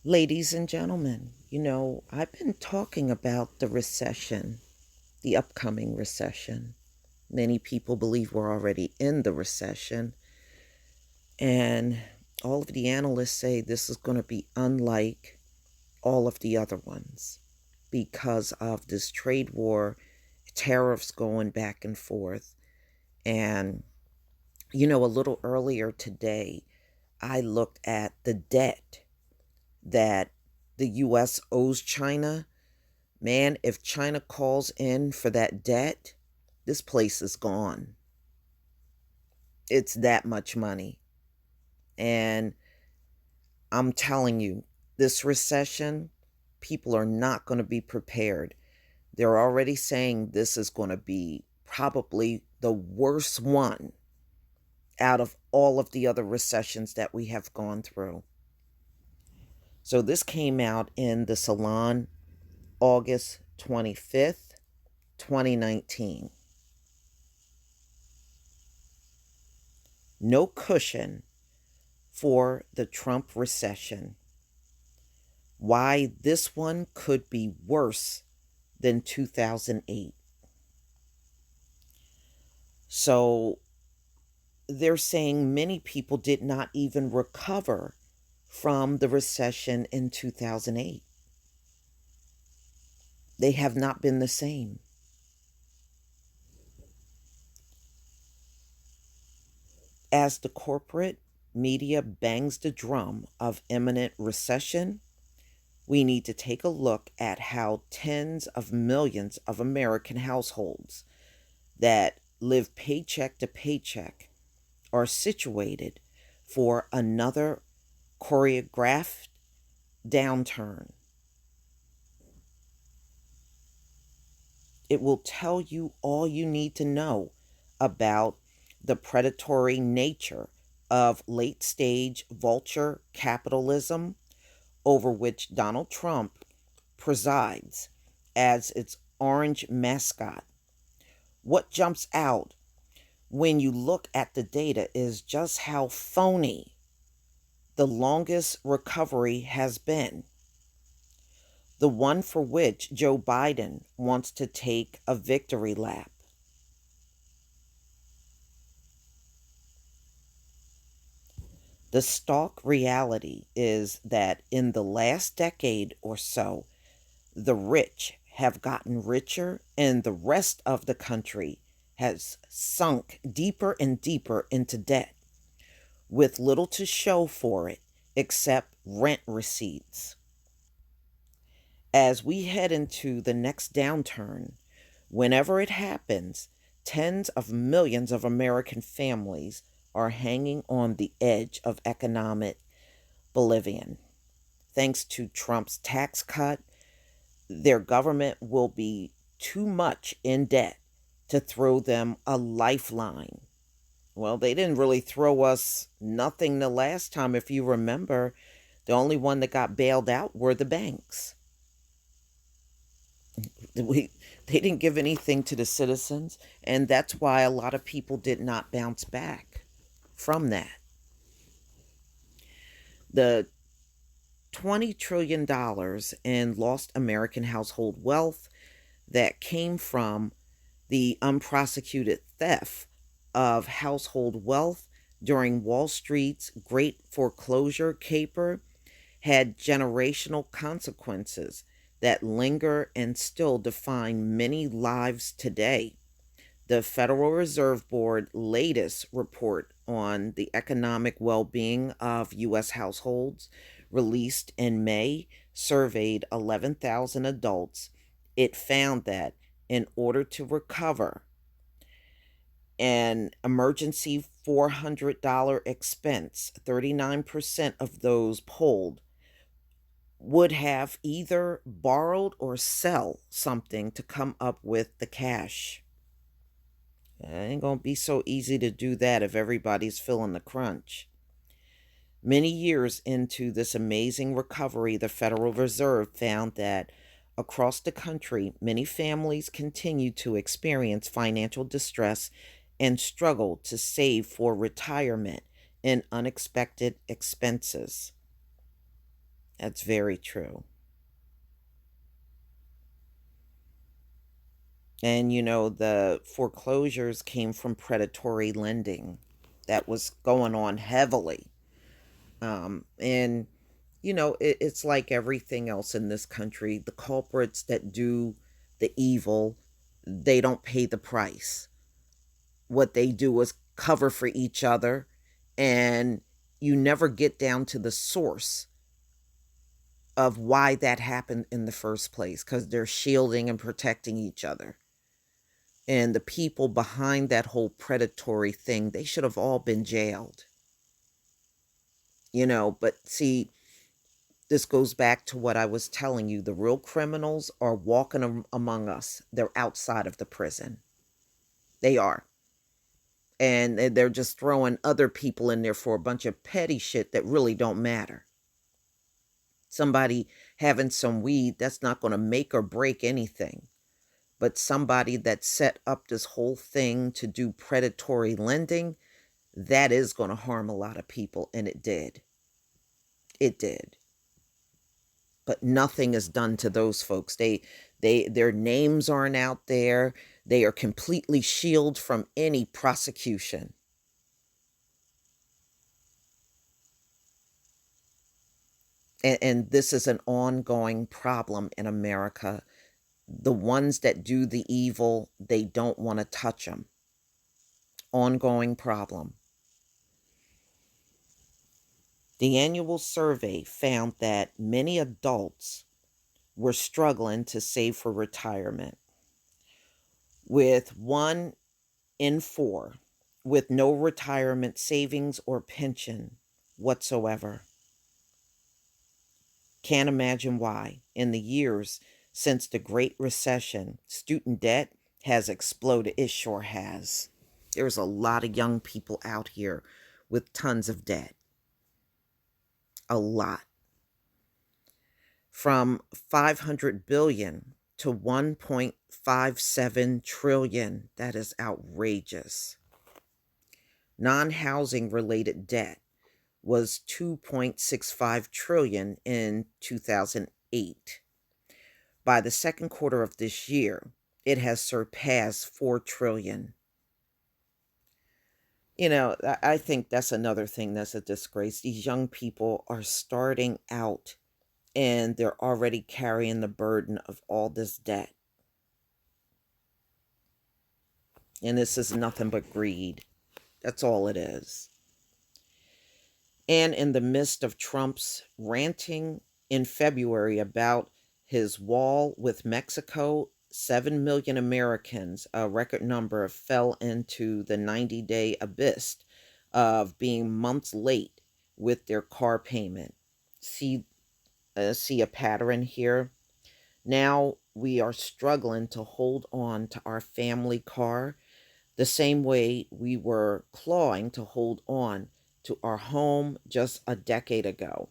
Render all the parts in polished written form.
Ladies and gentlemen, I've been talking about the recession, the upcoming recession. Many people believe we're already in the recession, and all of the analysts say this is going to be unlike all of the other ones because of this trade war, tariffs going back and forth. And, a little earlier today, I looked at the debt that the U.S. owes China. Man, if China calls in for that debt, this place is gone. It's that much money. And I'm telling you, this recession, people are not going to be prepared. They're already saying this is going to be probably the worst one out of all of the other recessions that we have gone through. So this came out in the Salon August 25th, 2019. No cushion for the Trump recession. Why this one could be worse than 2008. So they're saying many people did not even recover from the recession in 2008. They have not been the same. As the corporate media bangs the drum of imminent recession, we need to take a look at how tens of millions of American households that live paycheck to paycheck are situated for another choreographed downturn. It will tell you all you need to know about the predatory nature of late stage vulture capitalism over which Donald Trump presides as its orange mascot. What jumps out when you look at the data is just how phony the longest recovery has been. The one for which Joe Biden wants to take a victory lap. The stark reality is that in the last decade or so, the rich have gotten richer and the rest of the country has sunk deeper and deeper into debt with little to show for it except rent receipts. As we head into the next downturn, whenever it happens, tens of millions of American families are hanging on the edge of economic oblivion. Thanks to Trump's tax cut, their government will be too much in debt to throw them a lifeline. Well, they didn't really throw us nothing the last time. If you remember, the only one that got bailed out were the banks. They didn't give anything to the citizens, and that's why a lot of people did not bounce back from that. The $20 trillion dollars in lost American household wealth that came from the unprosecuted theft of household wealth during Wall Street's great foreclosure caper had generational consequences that linger and still define many lives today. The Federal Reserve Board latest report on the economic well-being of US households, released in May, surveyed 11,000 adults. It found that in order to recover an emergency $400 expense, 39% of those polled would have either borrowed or sell something to come up with the cash. It ain't gonna be so easy to do that if everybody's feeling the crunch. Many years into this amazing recovery, the Federal Reserve found that across the country, many families continue to experience financial distress and struggle to save for retirement and unexpected expenses. That's very true. And the foreclosures came from predatory lending that was going on heavily. And it's like everything else in this country. The culprits that do the evil, they don't pay the price. What they do is cover for each other, and you never get down to the source of why that happened in the first place, because they're shielding and protecting each other. And the people behind that whole predatory thing, they should have all been jailed. But see, this goes back to what I was telling you. The real criminals are walking among us. They're outside of the prison. They are. And they're just throwing other people in there for a bunch of petty shit that really don't matter. Somebody having some weed, that's not going to make or break anything. But somebody that set up this whole thing to do predatory lending, that is going to harm a lot of people. And it did. It did. But nothing is done to those folks. Their names aren't out there. They are completely shielded from any prosecution. And this is an ongoing problem in America. The ones that do the evil, they don't want to touch them. Ongoing problem. The annual survey found that many adults were struggling to save for retirement, with 1 in 4 with no retirement savings or pension whatsoever. Can't imagine why. In the years since the Great Recession, student debt has exploded. It sure has. There's a lot of young people out here with tons of debt. A lot. From 500 billion to 1.57 trillion. That is outrageous. Non-housing related debt was 2.65 trillion in 2008. By the second quarter of this year, it has surpassed 4 trillion. I think that's another thing that's a disgrace. These young people are starting out and they're already carrying the burden of all this debt. And this is nothing but greed. That's all it is. And in the midst of Trump's ranting in February about his wall with Mexico, 7 million Americans, a record number, fell into the 90-day abyss of being months late with their car payment. See a pattern here? Now we are struggling to hold on to our family car the same way we were clawing to hold on to our home just a decade ago.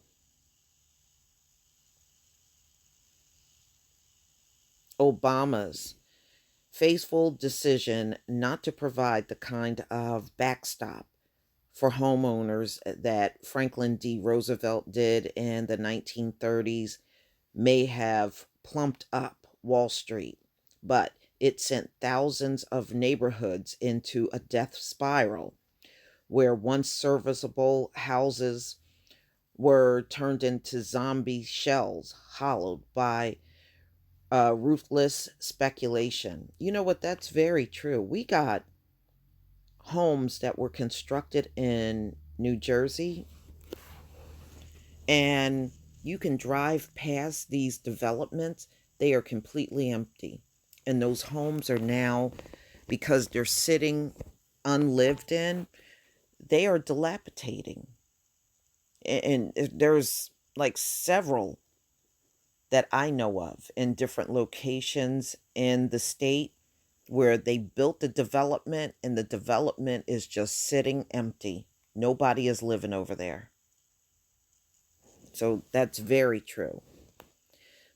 Obama's faithful decision not to provide the kind of backstop for homeowners that Franklin D. Roosevelt did in the 1930s may have plumped up Wall Street, but it sent thousands of neighborhoods into a death spiral where once serviceable houses were turned into zombie shells, hollowed by ruthless speculation. You know what? That's very true. We got homes that were constructed in New Jersey, and you can drive past these developments. They are completely empty. And those homes are now, because they're sitting unlived in, they are dilapidating. And there's like several that I know of in different locations in the state where they built the development and the development is just sitting empty. Nobody is living over there. So that's very true.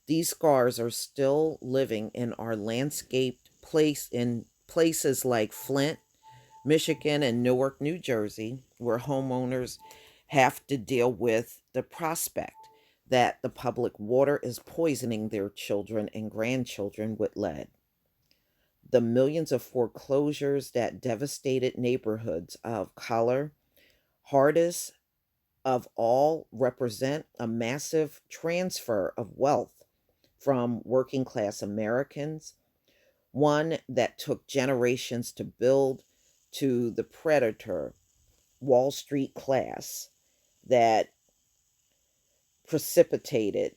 These scars are still living in our landscaped place in places like Flint, Michigan, and Newark, New Jersey, where homeowners have to deal with the prospect that the public water is poisoning their children and grandchildren with lead. The millions of foreclosures that devastated neighborhoods of color, hardest of all, represent a massive transfer of wealth from working class Americans, one that took generations to build, to the predator Wall Street class that precipitated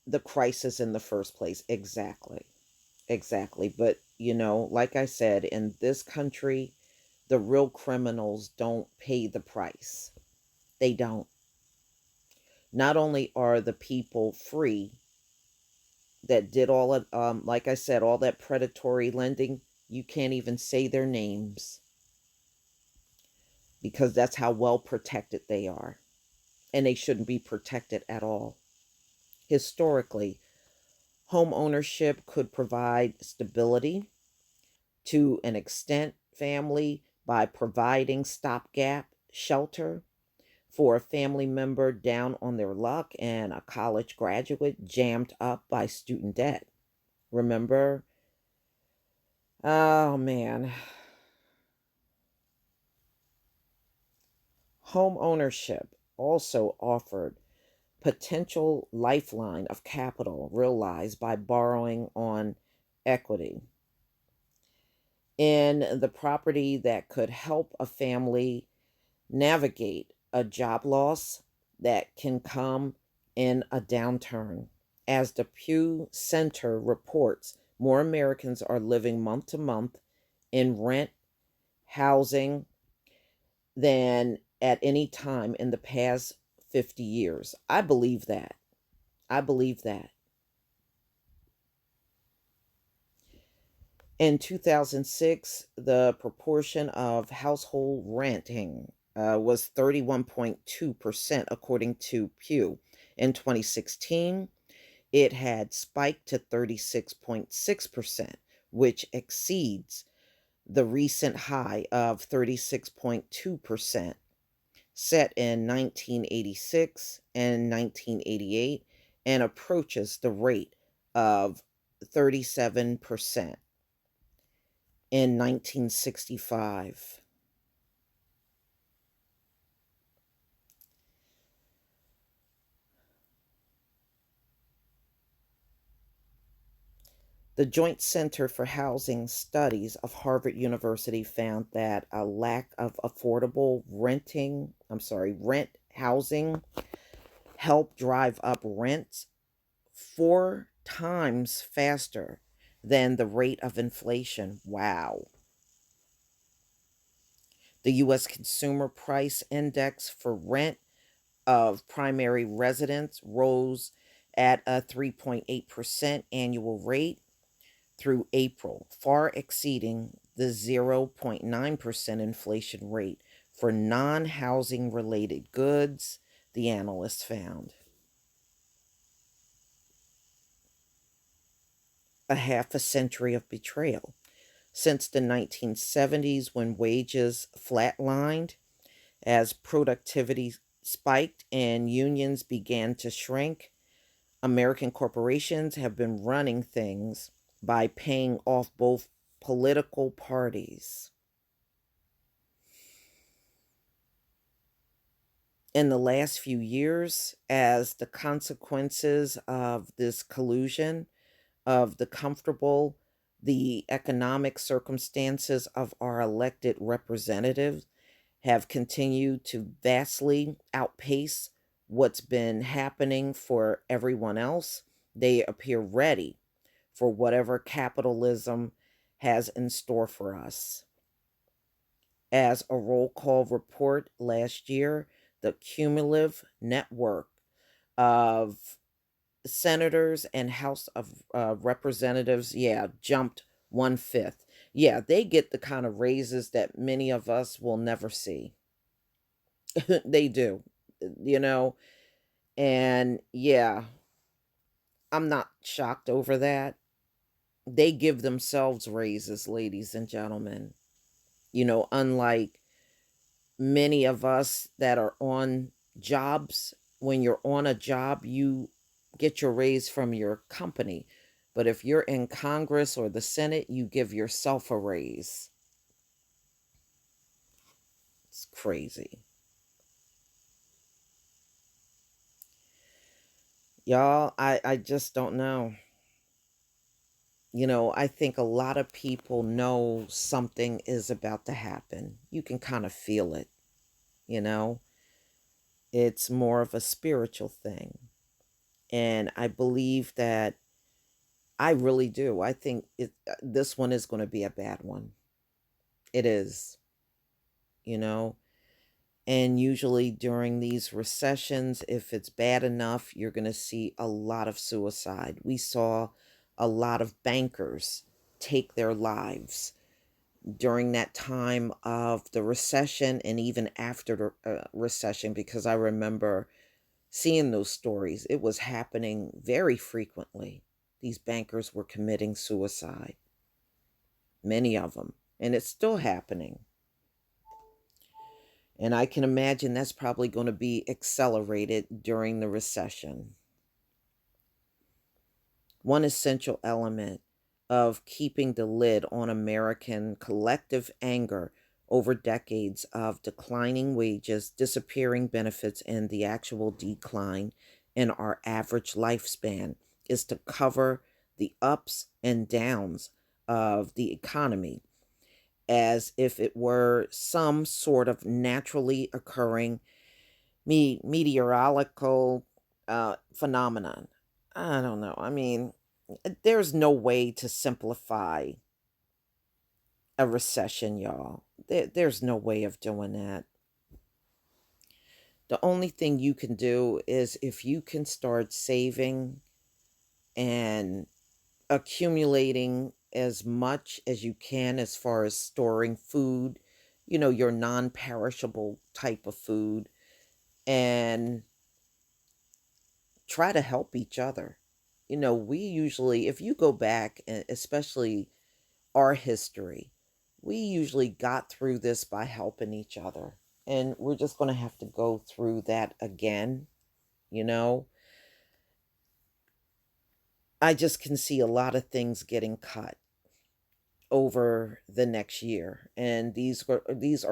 the crisis in the first place. Exactly. Exactly. But, like I said, in this country, the real criminals don't pay the price. They don't. Not only are the people free that did all of, like I said, all that predatory lending, you can't even say their names because that's how well protected they are. And they shouldn't be protected at all. Historically, home ownership could provide stability to an extent, family, by providing stopgap shelter for a family member down on their luck and a college graduate jammed up by student debt. Remember? Oh man. Home ownership also offered potential lifeline of capital realized by borrowing on equity in the property that could help a family navigate a job loss that can come in a downturn. As the Pew Center reports, more Americans are living month to month in rent housing than at any time in the past 50 years. I believe that. I believe that. In 2006, the proportion of household renting was 31.2%, according to Pew. In 2016, it had spiked to 36.6%, which exceeds the recent high of 36.2% set in 1986 and 1988 and approaches the rate of 37% in 1965. The Joint Center for Housing Studies of Harvard University found that a lack of affordable rent housing helped drive up rents 4 times faster than the rate of inflation. Wow. The US Consumer Price Index for rent of primary residents rose at a 3.8% annual rate through April, far exceeding the 0.9% inflation rate for non housing related goods, the analysts found. A half a century of betrayal. Since the 1970s, when wages flatlined as productivity spiked and unions began to shrink, American corporations have been running things by paying off both political parties. In the last few years, as the consequences of this collusion, of the economic circumstances of our elected representatives have continued to vastly outpace what's been happening for everyone else, they appear ready for whatever capitalism has in store for us. As a roll call report last year, the cumulative network of senators and House of Representatives, yeah, jumped 1/5. Yeah, they get the kind of raises that many of us will never see. They do, you know, and yeah, I'm not shocked over that. They give themselves raises, ladies and gentlemen. Unlike many of us that are on jobs when you're on a job, you get your raise from your company. But if you're in Congress or the Senate, you give yourself a raise. It's crazy. Y'all, I just don't know. I think a lot of people know something is about to happen. You can kind of feel it, you know? It's more of a spiritual thing. And I believe that I really do. I think this one is going to be a bad one. It is, you know? And usually during these recessions, if it's bad enough, you're going to see a lot of suicide. We saw a lot of bankers take their lives during that time of the recession and even after the recession, because I remember seeing those stories. It was happening very frequently. These bankers were committing suicide, many of them, and it's still happening. And I can imagine that's probably going to be accelerated during the recession. One essential element of keeping the lid on American collective anger over decades of declining wages, disappearing benefits, and the actual decline in our average lifespan is to cover the ups and downs of the economy as if it were some sort of naturally occurring meteorological phenomenon. I don't know. I mean, there's no way to simplify a recession, y'all. There's no way of doing that. The only thing you can do is if you can start saving and accumulating as much as you can as far as storing food, your non perishable type of food, and try to help each other. We usually, if you go back, especially our history, we usually got through this by helping each other. And we're just going to have to go through that again. You know, I just can see a lot of things getting cut over the next year. And these are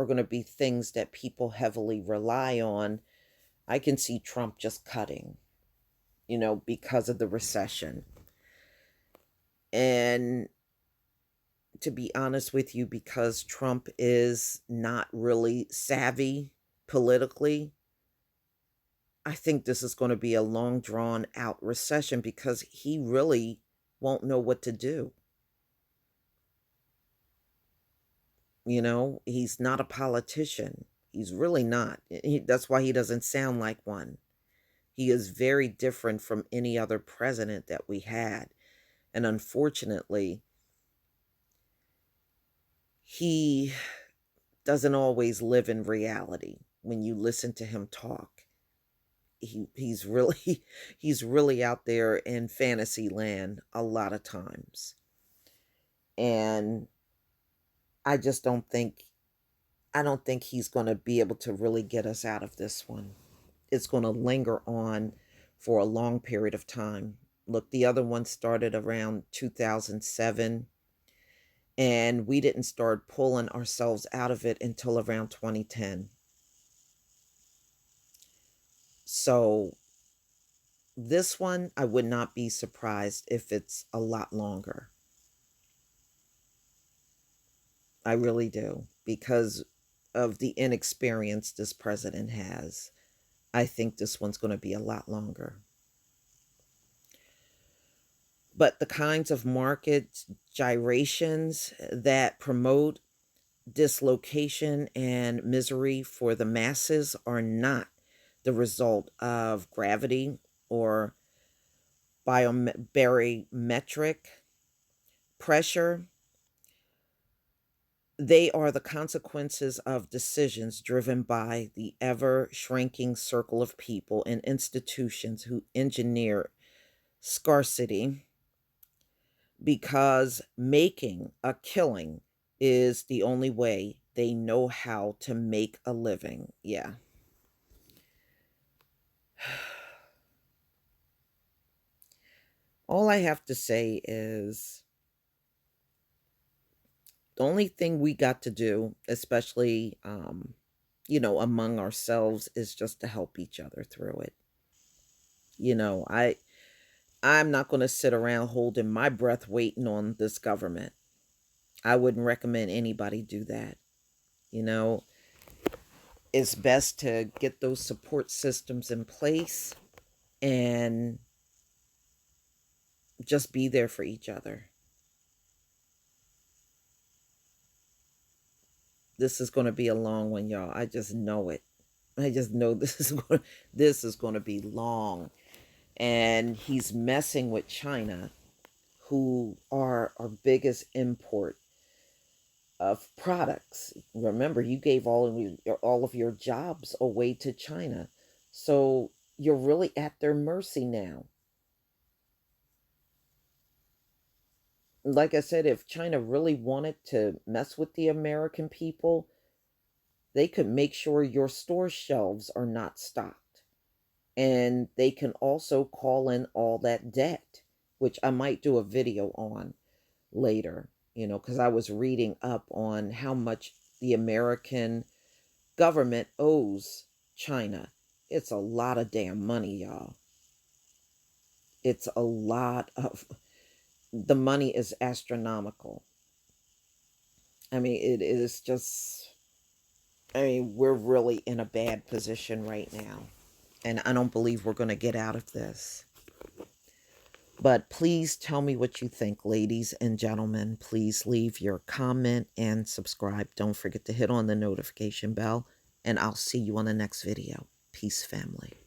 going to be things that people heavily rely on. I can see Trump just cutting, because of the recession. And to be honest with you, because Trump is not really savvy politically, I think this is going to be a long drawn out recession because he really won't know what to do. He's not a politician. He's really not. That's why he doesn't sound like one. He is very different from any other president that we had. And unfortunately, he doesn't always live in reality when you listen to him talk. He's really he's really out there in fantasy land a lot of times. And I just don't think he's going to be able to really get us out of this one. It's going to linger on for a long period of time. Look, the other one started around 2007, and we didn't start pulling ourselves out of it until around 2010. So this one, I would not be surprised if it's a lot longer. I really do, because of the inexperience this president has. I think this one's going to be a lot longer. But the kinds of market gyrations that promote dislocation and misery for the masses are not the result of gravity or biobarometric pressure. They are the consequences of decisions driven by the ever shrinking circle of people and institutions who engineer scarcity because making a killing is the only way they know how to make a living. Yeah. All I have to say is the only thing we got to do, especially, among ourselves, is just to help each other through it. I'm not going to sit around holding my breath waiting on this government. I wouldn't recommend anybody do that. You know, it's best to get those support systems in place and just be there for each other. This is going to be a long one, y'all. I just know it. I just know this is going to be long. And he's messing with China, who are our biggest import of products. Remember, you gave all of your jobs away to China. So you're really at their mercy now. Like I said, if China really wanted to mess with the American people, they could make sure your store shelves are not stocked. And they can also call in all that debt, which I might do a video on later, because I was reading up on how much the American government owes China. It's a lot of damn money, y'all. It's a lot of, the money is astronomical. I mean, it is just, I mean, we're really in a bad position right now. And I don't believe we're going to get out of this. But please tell me what you think, ladies and gentlemen. Please leave your comment and subscribe. Don't forget to hit on the notification bell. And I'll see you on the next video. Peace, family.